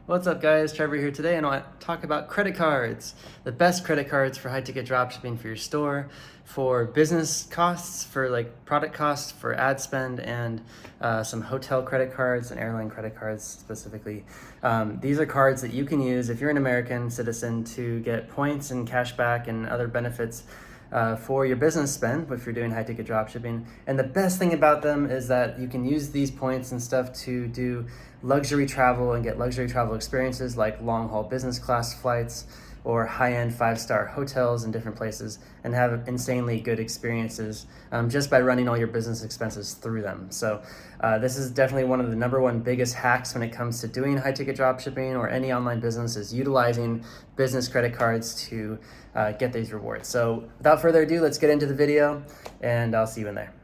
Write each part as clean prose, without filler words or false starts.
What's up guys, Trevor here today, and I want to talk about credit cards. The best credit cards for high ticket dropshipping for your store, for business costs, for like product costs, for ad spend, and some hotel credit cards and airline credit cards specifically. These are cards that you can use if you're an American citizen to get points and cash back and other benefits for your business spend if you're doing high ticket dropshipping. And the best thing about them is that you can use these points and stuff to do luxury travel and get luxury travel experiences like long haul business class flights or high-end 5-star hotels in different places and have insanely good experiences just by running all your business expenses through them. So this is definitely one of the number one biggest hacks when it comes to doing high ticket dropshipping or any online business, is utilizing business credit cards to get these rewards. So without further ado, let's get into the video and I'll see you in there.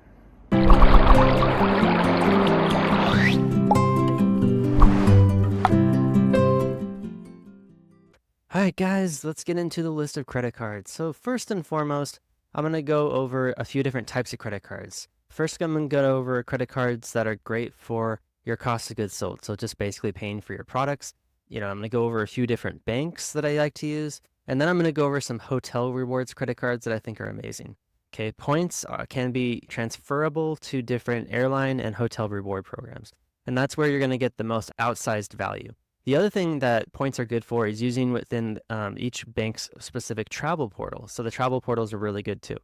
All right, guys, let's get into the list of credit cards. So first and foremost, I'm going to go over a few different types of credit cards. First, I'm going to go over credit cards that are great for your cost of goods sold. So just basically paying for your products. I'm going to go over a few different banks that I like to use. And then I'm going to go over some hotel rewards credit cards that I think are amazing. Okay, points can be transferable to different airline and hotel reward programs. And that's where you're going to get the most outsized value. The other thing that points are good for is using within each bank's specific travel portal. So the travel portals are really good too.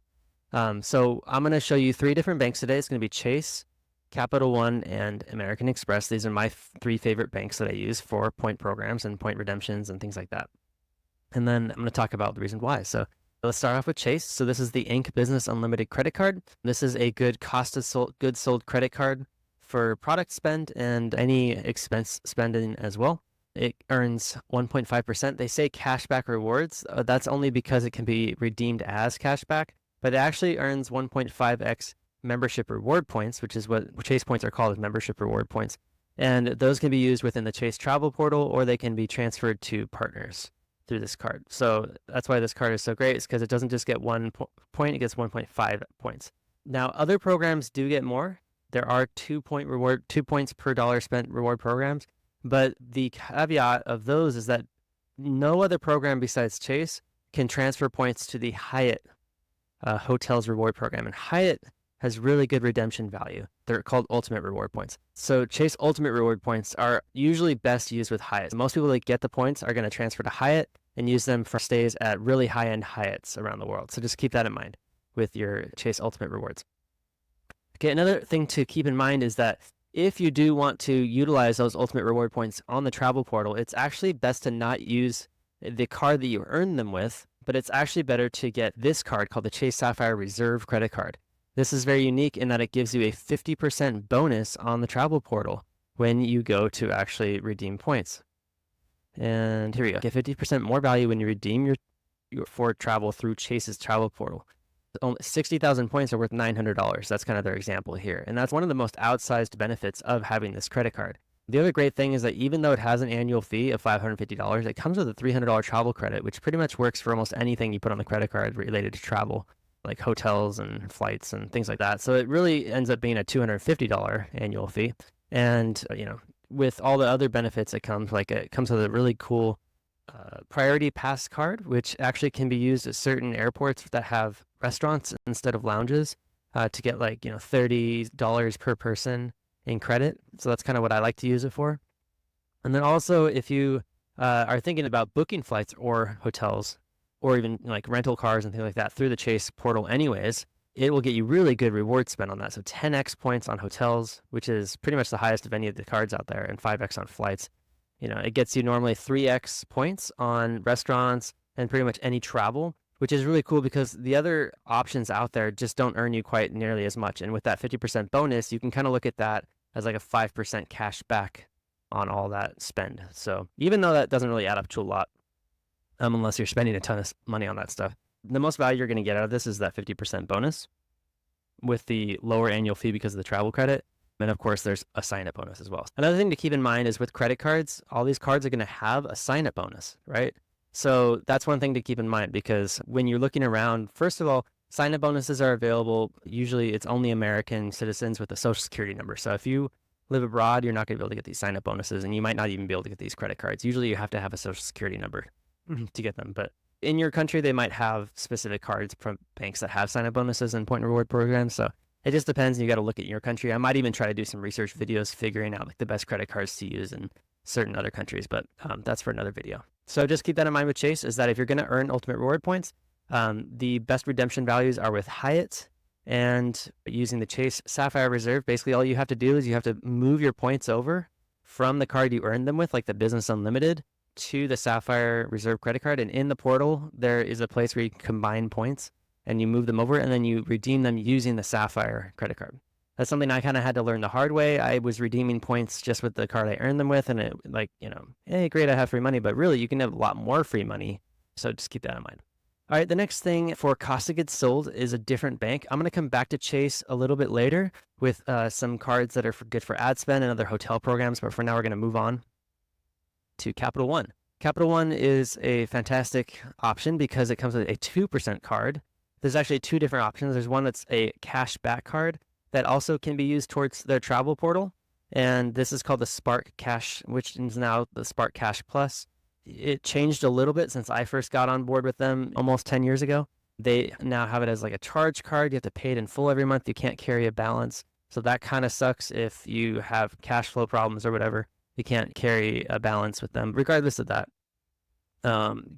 So I'm going to show you 3 different banks today. It's going to be Chase, Capital One, and American Express. These are my 3 favorite banks that I use for point programs and point redemptions and things like that. And then I'm going to talk about the reason why. So let's start off with Chase. So this is the Inc. Business Unlimited credit card. This is a good cost of goods sold credit card for product spend and any expense spending as well. It earns 1.5%. They say cashback rewards. That's only because it can be redeemed as cashback, but it actually earns 1.5x membership reward points, which is what Chase points are called, as membership reward points. And those can be used within the Chase travel portal, or they can be transferred to partners through this card. So that's why this card is so great, is because it doesn't just get 1 point, it gets 1.5 points. Now, other programs do get more. There are 2 points per dollar spent reward programs. But the caveat of those is that no other program besides Chase can transfer points to the Hyatt Hotels Reward Program. And Hyatt has really good redemption value. They're called Ultimate Reward Points. So Chase Ultimate Reward Points are usually best used with Hyatt. Most people that get the points are going to transfer to Hyatt and use them for stays at really high-end Hyatts around the world. So just keep that in mind with your Chase Ultimate Rewards. Okay, another thing to keep in mind is that if you do want to utilize those ultimate reward points on the travel portal, it's actually best to not use the card that you earn them with, but it's actually better to get this card called the Chase Sapphire Reserve credit card. This is very unique in that it gives you a 50% bonus on the travel portal when you go to actually redeem points. And here we go. Get 50% more value when you redeem your for travel through Chase's travel portal. 60,000 points are worth $900. That's kind of their example here. And that's one of the most outsized benefits of having this credit card. The other great thing is that even though it has an annual fee of $550, it comes with a $300 travel credit, which pretty much works for almost anything you put on the credit card related to travel, like hotels and flights and things like that. So it really ends up being a $250 annual fee. And, with all the other benefits it comes with a really cool priority pass card, which actually can be used at certain airports that have restaurants instead of lounges to get $30 per person in credit. So that's kind of what I like to use it for. And then also, if you are thinking about booking flights or hotels or even like rental cars and things like that through the Chase portal anyways, it will get you really good reward spend on that. So 10x points on hotels, which is pretty much the highest of any of the cards out there, and 5x on flights. It gets you normally 3x points on restaurants and pretty much any travel, which is really cool because the other options out there just don't earn you quite nearly as much. And with that 50% bonus, you can kind of look at that as like a 5% cash back on all that spend. So even though that doesn't really add up to a lot, unless you're spending a ton of money on that stuff, the most value you're going to get out of this is that 50% bonus with the lower annual fee because of the travel credit. And of course, there's a sign-up bonus as well. Another thing to keep in mind is with credit cards, all these cards are going to have a sign-up bonus, right? So that's one thing to keep in mind, because when you're looking around, first of all, sign-up bonuses are available. Usually it's only American citizens with a social security number. So if you live abroad, you're not going to be able to get these sign up bonuses, and you might not even be able to get these credit cards. Usually you have to have a social security number to get them. But in your country, they might have specific cards from banks that have sign up bonuses and point and reward programs. So it just depends. You got to look at your country. I might even try to do some research videos figuring out like the best credit cards to use in certain other countries, but that's for another video. So just keep that in mind with Chase, is that if you're going to earn ultimate reward points, the best redemption values are with Hyatt and using the Chase Sapphire Reserve. Basically, all you have to do is you have to move your points over from the card you earned them with, like the Business Unlimited, to the Sapphire Reserve credit card. And in the portal, there is a place where you can combine points and you move them over and then you redeem them using the Sapphire credit card. That's something I kind of had to learn the hard way. I was redeeming points just with the card I earned them with, and it like, hey, great, I have free money, but really you can have a lot more free money. So just keep that in mind. All right, the next thing for cost of goods sold is a different bank. I'm going to come back to Chase a little bit later with some cards that are good for ad spend and other hotel programs, but for now we're going to move on to Capital One. Capital One is a fantastic option because it comes with a 2% card. There's actually two different options. There's one that's a cash back card that also can be used towards their travel portal, and this is called the Spark Cash, which is now the Spark Cash Plus. It changed a little bit since I first got on board with them almost 10 years ago. They now have it as like a charge card. You have to pay it in full every month. You can't carry a balance. So that kind of sucks if you have cash flow problems or whatever. You can't carry a balance with them. Regardless of that,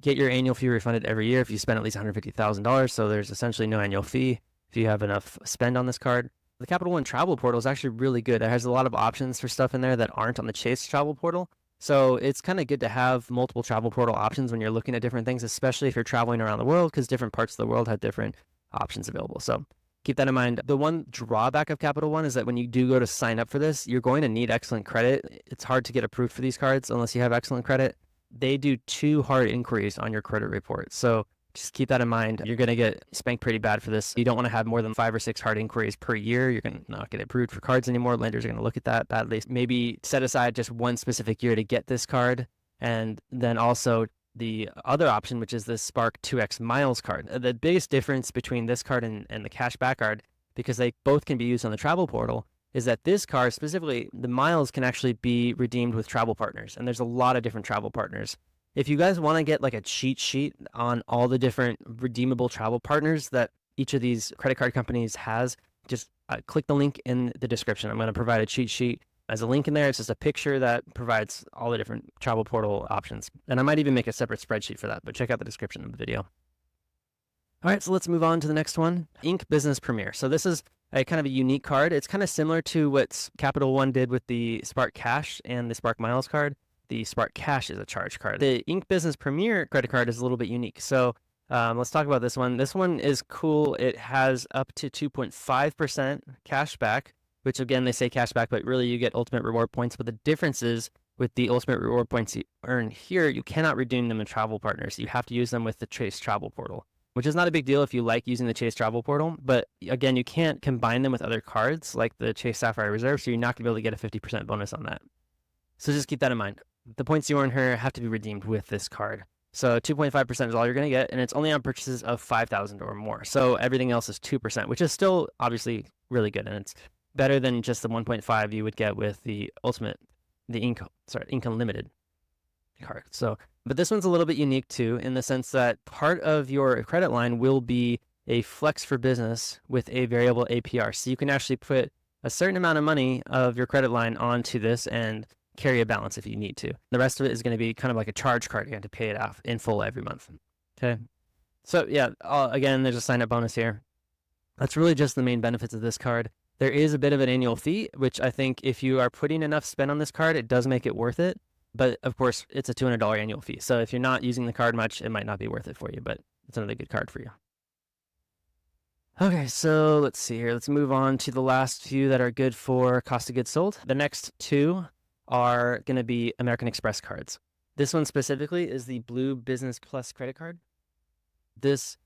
get your annual fee refunded every year if you spend at least $150,000. So there's essentially no annual fee if you have enough spend on this card. The Capital One travel portal is actually really good. It has a lot of options for stuff in there that aren't on the Chase travel portal. So it's kind of good to have multiple travel portal options when you're looking at different things, especially if you're traveling around the world, because different parts of the world have different options available. So keep that in mind. The one drawback of Capital One is that when you do go to sign up for this, you're going to need excellent credit. It's hard to get approved for these cards unless you have excellent credit. They do 2 hard inquiries on your credit report. So just keep that in mind. You're going to get spanked pretty bad for this. You don't want to have more than 5 or 6 hard inquiries per year. You're going to not get approved for cards anymore. Lenders are going to look at that badly. Maybe set aside just one specific year to get this card. And then also the other option, which is the Spark 2X Miles card. The biggest difference between this card and the cashback card, because they both can be used on the travel portal, is that this card, specifically the miles, can actually be redeemed with travel partners. And there's a lot of different travel partners. If you guys want to get like a cheat sheet on all the different redeemable travel partners that each of these credit card companies has, just click the link in the description. I'm going to provide a cheat sheet as a link in there. It's just a picture that provides all the different travel portal options. And I might even make a separate spreadsheet for that, but check out the description of the video. All right, so let's move on to the next one, Ink Business Premier. So this is a kind of a unique card. It's kind of similar to what Capital One did with the Spark Cash and the Spark Miles card. The Spark Cash is a charge card. The Ink Business Premier credit card is a little bit unique. So let's talk about this one. This one is cool. It has up to 2.5% cash back, which again, they say cash back, but really you get ultimate reward points. But the difference is with the ultimate reward points you earn here, you cannot redeem them in travel partners. You have to use them with the Chase travel portal, which is not a big deal if you like using the Chase travel portal. But again, you can't combine them with other cards like the Chase Sapphire Reserve, so you're not going to be able to get a 50% bonus on that. So just keep that in mind. The points you earn here have to be redeemed with this card. So 2.5% is all you're going to get, and it's only on purchases of 5,000 or more. So everything else is 2%, which is still obviously really good, and it's better than just the 1.5 you would get with the Ink Unlimited card. So, but this one's a little bit unique too, in the sense that part of your credit line will be a flex for business with a variable APR. So you can actually put a certain amount of money of your credit line onto this and carry a balance if you need to. The rest of it is going to be kind of like a charge card. You have to pay it off in full every month. Okay. So yeah, again, there's a sign up bonus here. That's really just the main benefits of this card. There is a bit of an annual fee, which I think if you are putting enough spend on this card, it does make it worth it. But of course, it's a $200 annual fee. So if you're not using the card much, it might not be worth it for you, but it's another good card for you. Okay, so let's see here. Let's move on to the last few that are good for cost of goods sold. The next two are going to be American Express cards. This one specifically is the Blue Business Plus credit card. This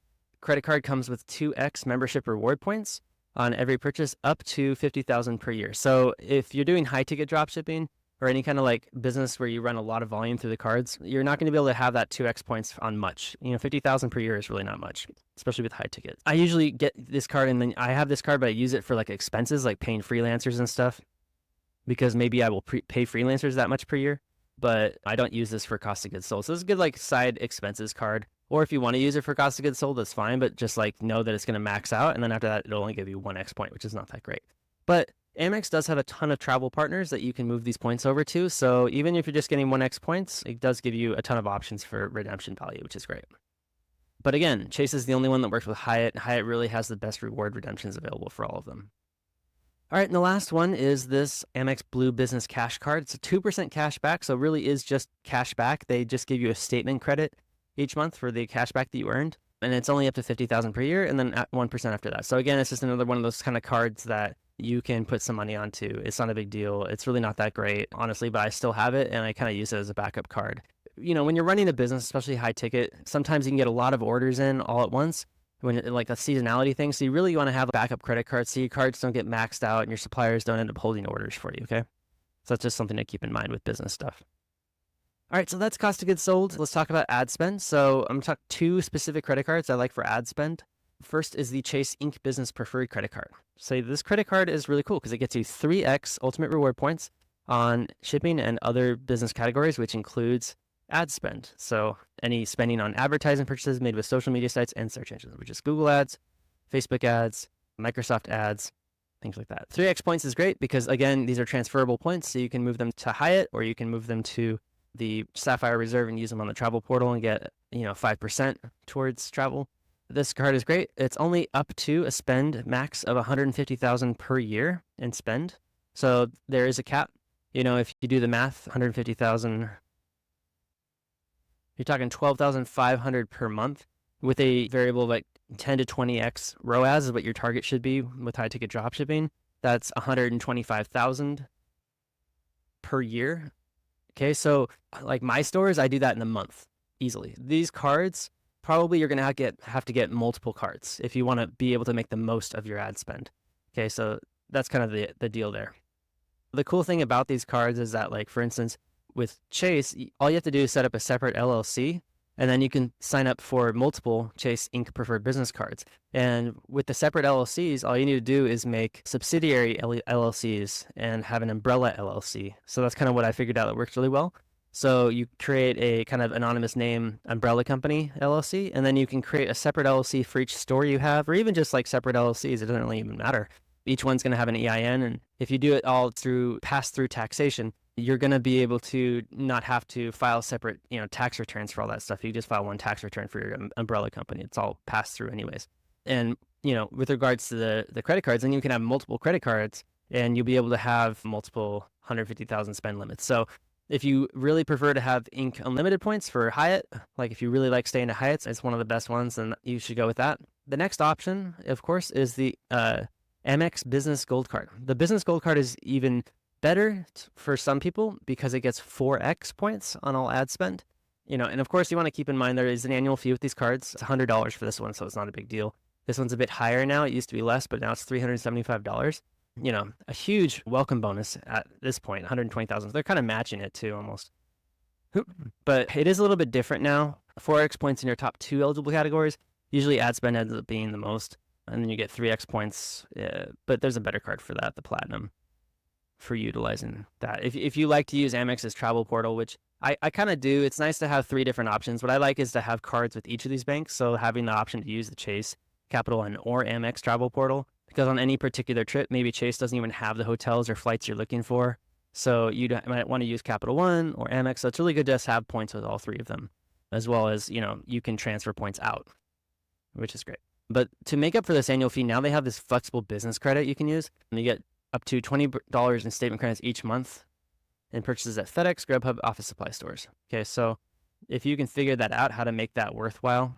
credit card comes with 2x membership reward points on every purchase up to 50,000 per year. So if you're doing high ticket drop shipping or any kind of like business where you run a lot of volume through the cards, you're not going to be able to have that 2x points on much. 50,000 per year is really not much, especially with high ticket. I usually get this card, and then I have this card, but I use it for like expenses, like paying freelancers and stuff. because maybe I will pay freelancers that much per year, but I don't use this for cost of goods sold. So this is a good like side expenses card. Or if you want to use it for cost of goods sold, that's fine, but just like know that it's going to max out. And then after that, it'll only give you 1x point, which is not that great. But Amex does have a ton of travel partners that you can move these points over to. So even if you're just getting 1x points, it does give you a ton of options for redemption value, which is great. But again, Chase is the only one that works with Hyatt. Hyatt really has the best reward redemptions available for all of them. All right, and the last one is this Amex Blue Business Cash Card. It's a 2% cash back, so it really is just cash back. They just give you a statement credit each month for the cash back that you earned, and it's only up to $50,000 per year, and then at 1% after that. So again, it's just another one of those kind of cards that you can put some money onto. It's not a big deal. It's really not that great, honestly, but I still have it, and I kind of use it as a backup card. You know, when you're running a business, especially high ticket, sometimes you can get a lot of orders in all at once, when like a seasonality thing. So you really want to have a backup credit card so your cards don't get maxed out and your suppliers don't end up holding orders for you, okay? So that's just something to keep in mind with business stuff. All right, so that's cost of goods sold. Let's talk about ad spend. So I'm going to talk 2 specific credit cards I like for ad spend. First is the Chase Inc. Business Preferred Credit Card. So this credit card is really cool because it gets you 3x ultimate reward points on shipping and other business categories, which includes ad spend. So any spending on advertising purchases made with social media sites and search engines, which is Google ads, Facebook ads, Microsoft ads, things like that. 3x points is great because, again, these are transferable points. So you can move them to Hyatt or you can move them to the Sapphire Reserve and use them on the travel portal and get, 5% towards travel. This card is great. It's only up to a spend max of $150,000 per year in spend. So there is a cap. If you do the math, $150,000, you're talking $12,500 per month with a variable of like 10 to 20x ROAS is what your target should be with high ticket drop shipping. That's $125,000 per year. Okay, so like my stores, I do that in a month easily. These cards, probably you're going to have to get multiple cards if you want to be able to make the most of your ad spend. Okay, so that's kind of the deal there. The cool thing about these cards is that, like, for instance, with Chase, all you have to do is set up a separate LLC, and then you can sign up for multiple Chase Inc. Preferred Business Cards. And with the separate LLCs, all you need to do is make subsidiary LLCs and have an umbrella LLC. So that's kind of what I figured out that works really well. So you create a kind of anonymous name umbrella company LLC, and then you can create a separate LLC for each store you have, or even just like separate LLCs. It doesn't really even matter. Each one's going to have an EIN, and if you do it all through pass-through taxation, you're going to be able to not have to file separate, tax returns for all that stuff. You just file one tax return for your umbrella company. It's all passed through anyways. And, with regards to the credit cards, then you can have multiple credit cards and you'll be able to have multiple 150,000 spend limits. So if you really prefer to have Inc. unlimited points for Hyatt, like if you really like staying at Hyatt's, it's one of the best ones, then you should go with that. The next option, of course, is the Amex Business Gold Card. The Business Gold Card is even better for some people because it gets 4x points on all ad spend. And of course you want to keep in mind there is an annual fee with these cards. It's $100 for this one, so it's not a big deal. This one's a bit higher now. It used to be less, but now it's $375. A huge welcome bonus at this point, $120,000. They're kind of matching it too, almost. But it is a little bit different now. 4x points in your top 2 eligible categories. Usually ad spend ends up being the most, and then you get 3x points. But there's a better card for that, the Platinum, for utilizing that. If you like to use Amex's travel portal, which I kind of do, it's nice to have 3 different options. What I like is to have cards with each of these banks, so having the option to use the Chase, Capital One, or Amex travel portal, because on any particular trip, maybe Chase doesn't even have the hotels or flights you're looking for, so you might want to use Capital One or Amex. So it's really good to just have points with all 3 of them, as well as, you can transfer points out, which is great. But to make up for this annual fee, now they have this flexible business credit you can use, and you get up to $20 in statement credits each month in purchases at FedEx, Grubhub, office supply stores. Okay, so if you can figure that out, how to make that worthwhile.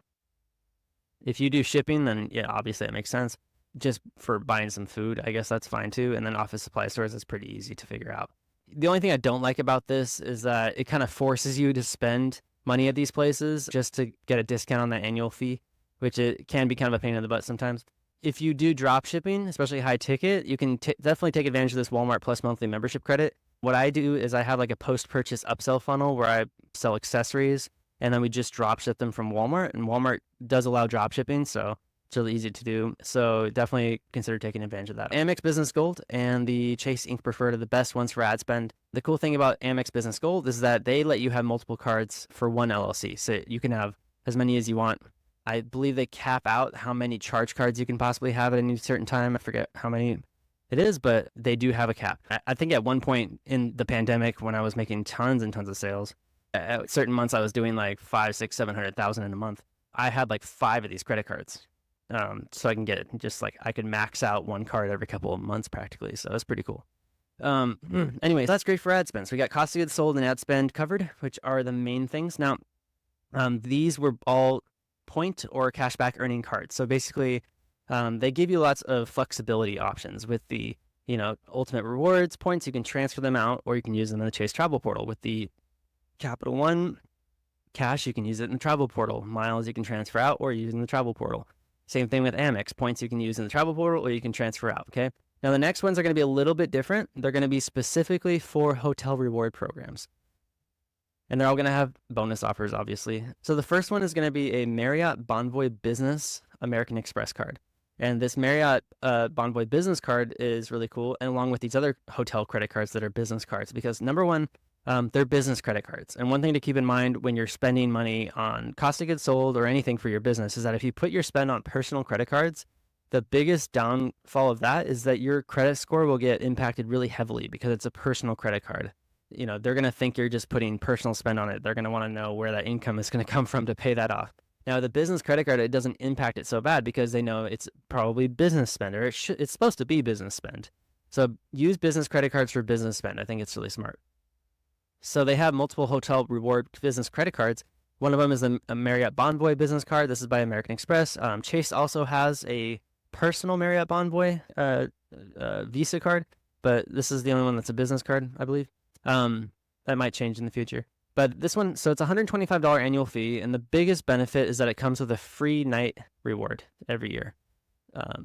If you do shipping, then yeah, obviously it makes sense. Just for buying some food, I guess that's fine too. And then office supply stores is pretty easy to figure out. The only thing I don't like about this is that it kind of forces you to spend money at these places just to get a discount on that annual fee, which it can be kind of a pain in the butt sometimes. If you do drop shipping, especially high ticket, you can definitely take advantage of this Walmart Plus monthly membership credit. What I do is I have like a post-purchase upsell funnel where I sell accessories, and then we just drop ship them from Walmart. And Walmart does allow drop shipping, so It's really easy to do, so definitely consider taking advantage of that. Amex Business Gold and the Chase Ink Preferred are the best ones for ad spend. The cool thing about Amex Business Gold is that they let you have multiple cards for one LLC, so you can have as many as you want. I believe they cap out how many charge cards you can possibly have at any certain time. I forget how many it is, but they do have a cap. I think at one point in the pandemic, when I was making tons and tons of sales, at certain months I was doing like 5, 6, 700,000 in a month. I had like 5 of these credit cards. So I can get just like I could max out one card every couple of months practically. So that's pretty cool. Anyway, so that's great for ad spend. So we got cost of goods sold and ad spend covered, which are the main things. Now, these were all point or cashback earning cards. So basically, they give you lots of flexibility options with the, ultimate rewards points. You can transfer them out, or you can use them in the Chase travel portal. With the Capital One cash, you can use it in the travel portal. Miles you can transfer out or use in the travel portal. Same thing with Amex. Points you can use in the travel portal or you can transfer out, okay? Now, the next ones are going to be a little bit different. They're going to be specifically for hotel reward programs. And they're all going to have bonus offers, obviously. So the first one is going to be a Marriott Bonvoy Business American Express card. And this Marriott Bonvoy Business card is really cool, and along with these other hotel credit cards that are business cards, because number one, they're business credit cards. And one thing to keep in mind when you're spending money on cost of goods sold or anything for your business is that if you put your spend on personal credit cards, the biggest downfall of that is that your credit score will get impacted really heavily because it's a personal credit card. They're going to think you're just putting personal spend on it. They're going to want to know where that income is going to come from to pay that off. Now, the business credit card, it doesn't impact it so bad because they know it's probably business spend, or it's supposed to be business spend. So use business credit cards for business spend. I think it's really smart. So they have multiple hotel reward business credit cards. One of them is a Marriott Bonvoy business card. This is by American Express. Chase also has a personal Marriott Bonvoy Visa card, but this is the only one that's a business card, I believe. That might change in the future. But this one, so it's a $125 annual fee, and the biggest benefit is that it comes with a free night reward every year.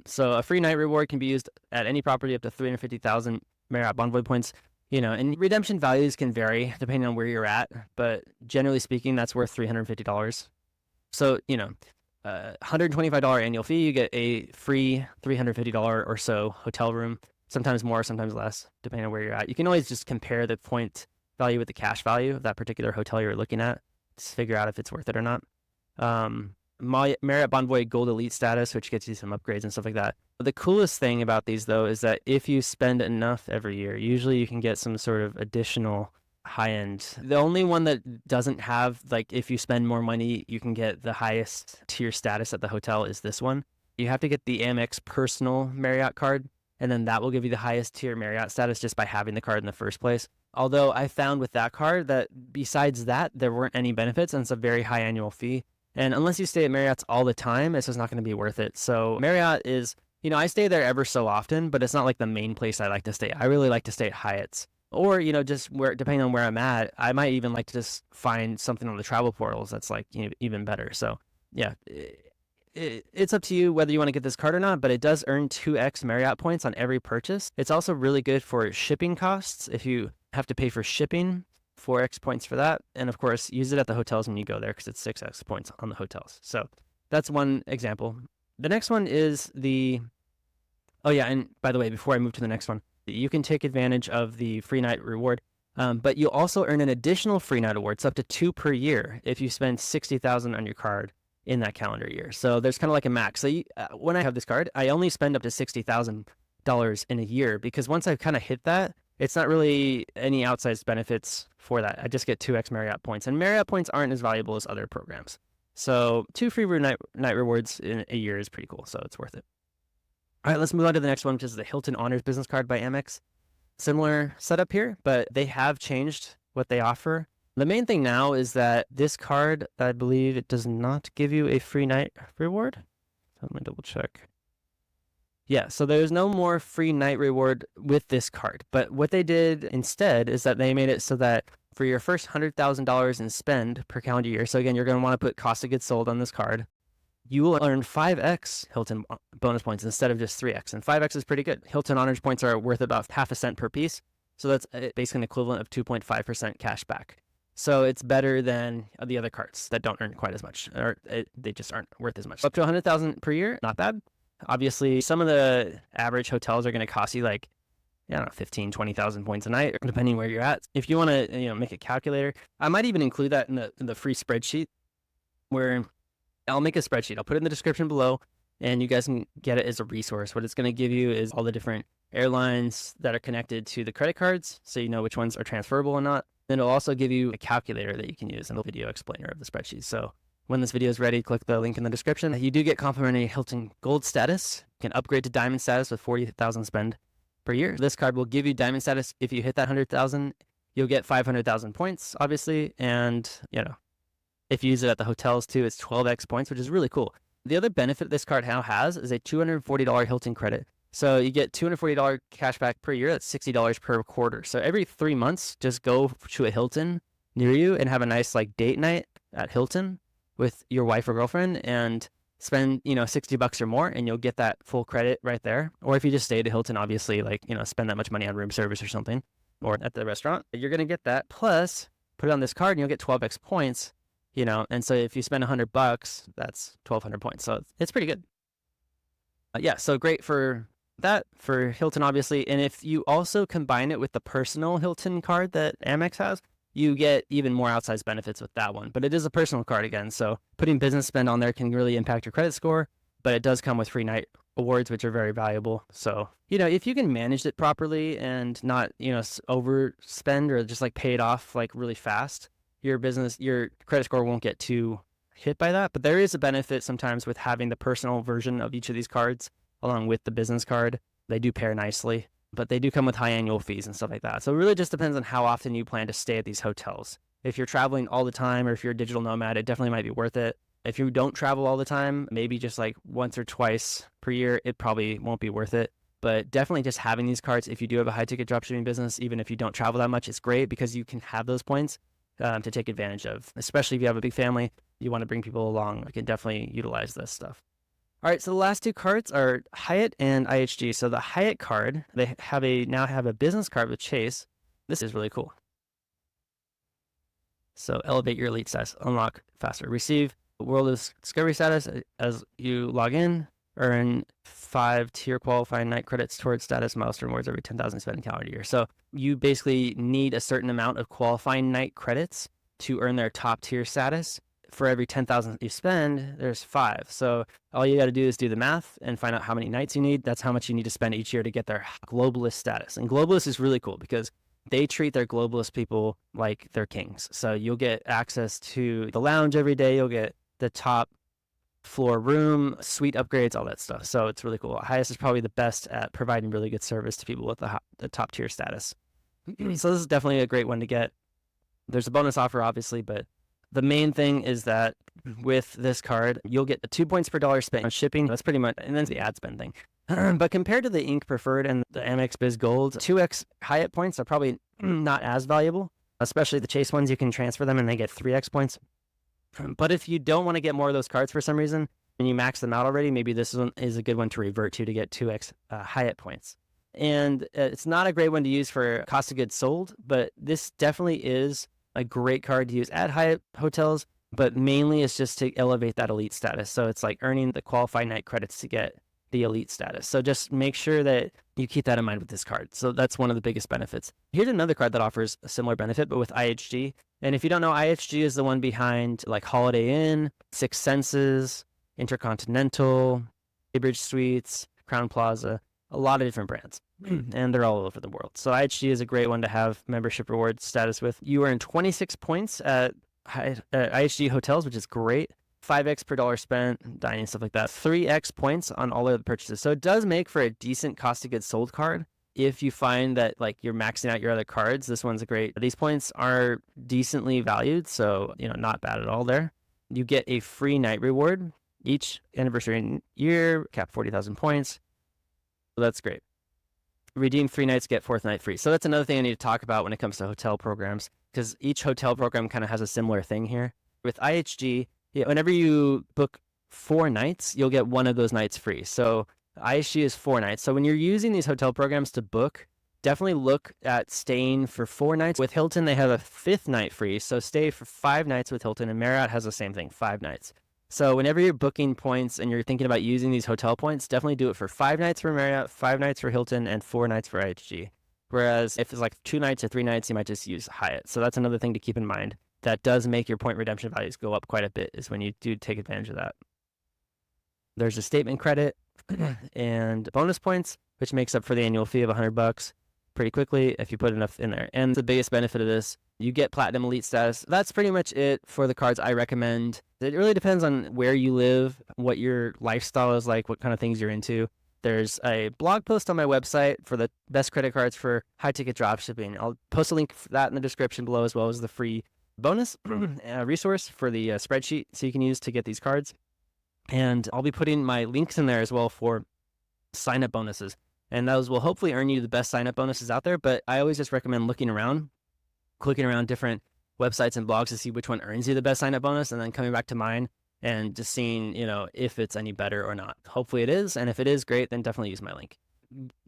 So a free night reward can be used at any property up to 350,000 Marriott Bonvoy points. And redemption values can vary depending on where you're at, but generally speaking, that's worth $350. So, $125 annual fee, you get a free $350 or so hotel room, sometimes more, sometimes less, depending on where you're at. You can always just compare the point value with the cash value of that particular hotel you're looking at to figure out if it's worth it or not. Marriott Bonvoy Gold Elite status, which gets you some upgrades and stuff like that. The coolest thing about these, though, is that if you spend enough every year, usually you can get some sort of additional high-end. The only one that doesn't have, like, if you spend more money, you can get the highest tier status at the hotel is this one. You have to get the Amex personal Marriott card, and then that will give you the highest tier Marriott status just by having the card in the first place. Although I found with that card that besides that, there weren't any benefits, and it's a very high annual fee. And unless you stay at Marriott's all the time, it's just not going to be worth it. So Marriott is, I stay there ever so often, but it's not like the main place I like to stay. I really like to stay at Hyatt's. Or, just depending on where I'm at, I might even like to just find something on the travel portals that's like, even better. So yeah, it's up to you whether you want to get this card or not, but it does earn 2x Marriott points on every purchase. It's also really good for shipping costs. If you have to pay for shipping, 4x points for that. And of course, use it at the hotels when you go there because it's 6x points on the hotels. So that's one example. The next one is oh yeah, and by the way, before I move to the next one, you can take advantage of the free night reward, but you'll also earn an additional free night award. It's up to 2 per year if you spend $60,000 on your card in that calendar year. So there's kind of like a max. So when I have this card, I only spend up to $60,000 in a year because once I've kind of hit that, it's not really any outsized benefits for that. I just get 2x Marriott points, and Marriott points aren't as valuable as other programs. So 2 free night rewards in a year is pretty cool, so it's worth it. All right, let's move on to the next one, which is the Hilton Honors Business Card by Amex. Similar setup here, but they have changed what they offer. The main thing now is that this card, I believe it does not give you a free night reward. Let me double check. Yeah, so there's no more free night reward with this card. But what they did instead is that they made it so that for your first $100,000 in spend per calendar year, so again, you're going to want to put cost of goods sold on this card, you will earn 5x Hilton bonus points instead of just 3x. And 5x is pretty good. Hilton Honors points are worth about half a cent per piece. So that's basically an equivalent of 2.5% cash back. So it's better than the other cards that don't earn quite as much, or they just aren't worth as much. Up to 100,000 per year, not bad. Obviously, some of the average hotels are going to cost you like, I don't know, 15, 20,000 points a night, depending where you're at. If you want to, make a calculator, I might even include that in the free spreadsheet, where I'll make a spreadsheet. I'll put it in the description below, and you guys can get it as a resource. What it's going to give you is all the different airlines that are connected to the credit cards, so you know which ones are transferable or not. Then it'll also give you a calculator that you can use and a video explainer of the spreadsheet. So when this video is ready, click the link in the description. You do get complimentary Hilton Gold status. You can upgrade to Diamond status with 40,000 spend per year. This card will give you Diamond status. If you hit that 100,000, you'll get 500,000 points, obviously. And, if you use it at the hotels too, it's 12x points, which is really cool. The other benefit this card now has is a $240 Hilton credit. So you get $240 cash back per year. That's $60 per quarter. So every 3 months, just go to a Hilton near you and have a nice date night at Hilton with your wife or girlfriend and spend, $60 or more, and you'll get that full credit right there. Or if you just stay at a Hilton, obviously, spend that much money on room service or something, or at the restaurant, you're going to get that. Plus, put it on this card and you'll get 12x points, and so if you spend $100, that's 1,200 points. So it's pretty good. So great for that, for Hilton, obviously. And if you also combine it with the personal Hilton card that Amex has, you get even more outsized benefits with that one. But it is a personal card again, so putting business spend on there can really impact your credit score, but it does come with free night awards, which are very valuable. So, if you can manage it properly and not, overspend or just pay it off really fast, your credit score won't get too hit by that. But there is a benefit sometimes with having the personal version of each of these cards along with the business card. They do pair nicely, but they do come with high annual fees and stuff like that. So it really just depends on how often you plan to stay at these hotels. If you're traveling all the time, or if you're a digital nomad, it definitely might be worth it. If you don't travel all the time, maybe just once or twice per year, it probably won't be worth it. But definitely just having these cards, if you do have a high ticket dropshipping business, even if you don't travel that much, it's great because you can have those points to take advantage of, especially if you have a big family, you want to bring people along. You can definitely utilize this stuff. All right, so the last two cards are Hyatt and IHG. So the Hyatt card, they now have a business card with Chase. This is really cool. So elevate your elite status, unlock faster, receive World of Discovery status as you log in, earn 5 tier qualifying night credits towards status milestone rewards every 10,000 spent in calendar year. So you basically need a certain amount of qualifying night credits to earn their top tier status. For every 10,000 you spend, there's 5. So all you got to do is do the math and find out how many nights you need. That's how much you need to spend each year to get their globalist status. And globalist is really cool because they treat their globalist people like they're kings. So you'll get access to the lounge every day. You'll get the top floor room, suite upgrades, all that stuff. So it's really cool. Highest is probably the best at providing really good service to people with the top tier status. So this is definitely a great one to get. There's a bonus offer, obviously, but the main thing is that with this card, you'll get 2 points per dollar spent on shipping. That's pretty much, and then the ad spend thing. But compared to the Inc. Preferred and the Amex Biz Gold, 2x Hyatt points are probably not as valuable, especially the Chase ones. You can transfer them and they get 3x points. But if you don't want to get more of those cards for some reason and you max them out already, maybe this one is a good one to revert to get 2x Hyatt points. And it's not a great one to use for cost of goods sold, but this definitely is a great card to use at Hyatt hotels, but mainly it's just to elevate that elite status. So it's earning the qualified night credits to get the elite status. So just make sure that you keep that in mind with this card. So that's one of the biggest benefits. Here's another card that offers a similar benefit, but with IHG. And if you don't know, IHG is the one behind Holiday Inn, Six Senses, Intercontinental, Baybridge Suites, Crown Plaza, a lot of different brands. And they're all over the world. So IHG is a great one to have membership reward status with. You earn 26 points at IHG hotels, which is great. 5x per dollar spent, dining, stuff like that. 3x points on all of the purchases. So it does make for a decent cost of goods sold card. If you find that you're maxing out your other cards, this one's great. These points are decently valued, so not bad at all there. You get a free night reward each anniversary year, cap 40,000 points. So that's great. Redeem 3 nights, get 4th night free. So that's another thing I need to talk about when it comes to hotel programs, because each hotel program kind of has a similar thing here. With IHG, whenever you book 4 nights, you'll get one of those nights free. So IHG is 4 nights. So when you're using these hotel programs to book definitely look at staying for 4 nights. With Hilton, they have a 5th night free. So stay for 5 nights with Hilton, and Marriott has the same thing, 5 nights. So whenever you're booking points and you're thinking about using these hotel points, definitely do it for 5 nights for Marriott, 5 nights for Hilton, and 4 nights for IHG. Whereas if it's like 2 nights or 3 nights, you might just use Hyatt. So that's another thing to keep in mind. That does make your point redemption values go up quite a bit, is when you do take advantage of that. There's a statement credit and bonus points, which makes up for the annual fee of $100 pretty quickly if you put enough in there. And the biggest benefit of this, you get Platinum Elite status. That's pretty much it for the cards I recommend. It really depends on where you live, what your lifestyle is like, what kind of things you're into. There's a blog post on my website for the best credit cards for high-ticket dropshipping. I'll post a link for that in the description below, as well as the free bonus resource for the spreadsheet so you can use to get these cards. And I'll be putting my links in there as well for sign-up bonuses. And those will hopefully earn you the best sign-up bonuses out there. But I always just recommend looking around, clicking around different websites and blogs to see which one earns you the best sign-up bonus, and then coming back to mine and just seeing, if it's any better or not. Hopefully it is. And if it is, great, then definitely use my link.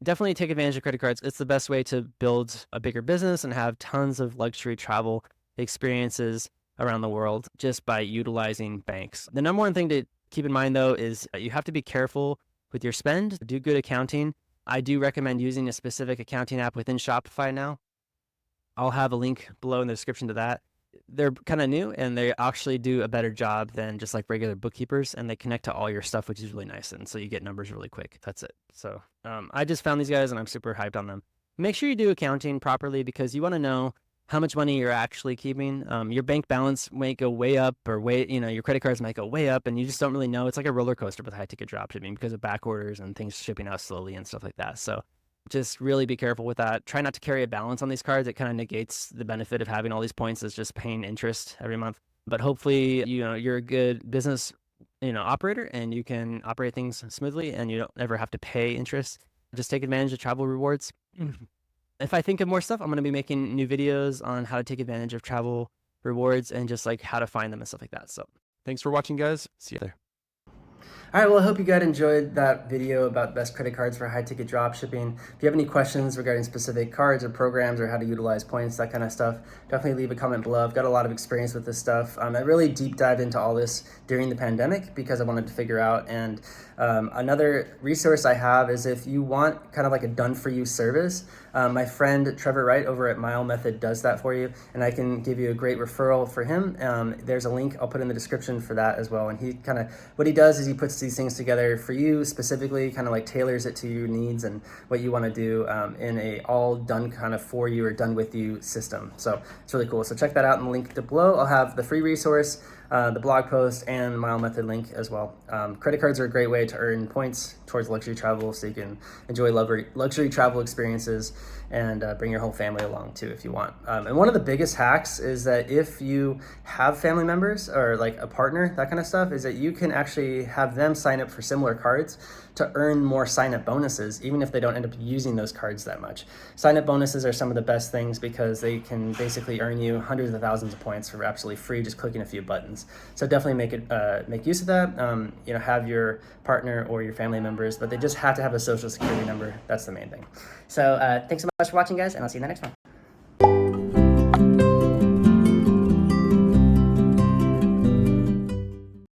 Definitely take advantage of credit cards. It's the best way to build a bigger business and have tons of luxury travel experiences around the world just by utilizing banks. The number one thing to keep in mind, though, is you have to be careful with your spend. Do good accounting. I do recommend using a specific accounting app within Shopify now. I'll have a link below in the description to that. They're kind of new, and they actually do a better job than just like regular bookkeepers, and they connect to all your stuff, which is really nice. And so you get numbers really quick. That's it. So I just found these guys, and I'm super hyped on them. Make sure you do accounting properly, because you want to know how much money you're actually keeping. Your bank balance might go way up, or your credit cards might go way up, and you just don't really know. It's like a roller coaster with high ticket drop shipping because of back orders and things shipping out slowly and stuff like that. So just really be careful with that. Try not to carry a balance on these cards. It kind of negates the benefit of having all these points as just paying interest every month. But hopefully, you're a good business, operator, and you can operate things smoothly, and you don't ever have to pay interest. Just take advantage of travel rewards. If I think of more stuff, I'm going to be making new videos on how to take advantage of travel rewards and just like how to find them and stuff like that. So Thanks for watching, guys. See you there. all right, well, I hope you guys enjoyed that video about best credit cards for high-ticket drop shipping. If you have any questions regarding specific cards or programs or how to utilize points, that kind of stuff, definitely leave a comment below. I've got a lot of experience with this stuff. I really deep dived into all this during the pandemic because I wanted to figure out. And another resource I have is if you want kind of like a done-for-you service, my friend Trevor Wright over at Mile Method does that for you, and I can give you a great referral for him. There's a link I'll put in the description for that as well. And he what he does is he puts these things together for you specifically, kind of like tailors it to your needs and what you want to do in a all done kind of for you or done with you system. So it's really cool. So check that out in the link below. I'll have the free resource, the blog post, and Mile Method link as well. Credit cards are a great way to earn points towards luxury travel, so you can enjoy luxury travel experiences and bring your whole family along too if you want. And one of the biggest hacks is that if you have family members or like a partner, that kind of stuff, is that you can actually have them sign up for similar cards to earn more sign-up bonuses, even if they don't end up using those cards that much. Sign-up bonuses are some of the best things because they can basically earn you hundreds of thousands of points for absolutely free, just clicking a few buttons. So definitely make use of that. Have your partner or your family members, but they just have to have a social security number. That's the main thing. So thanks so much for watching, guys, and I'll see you in the next one.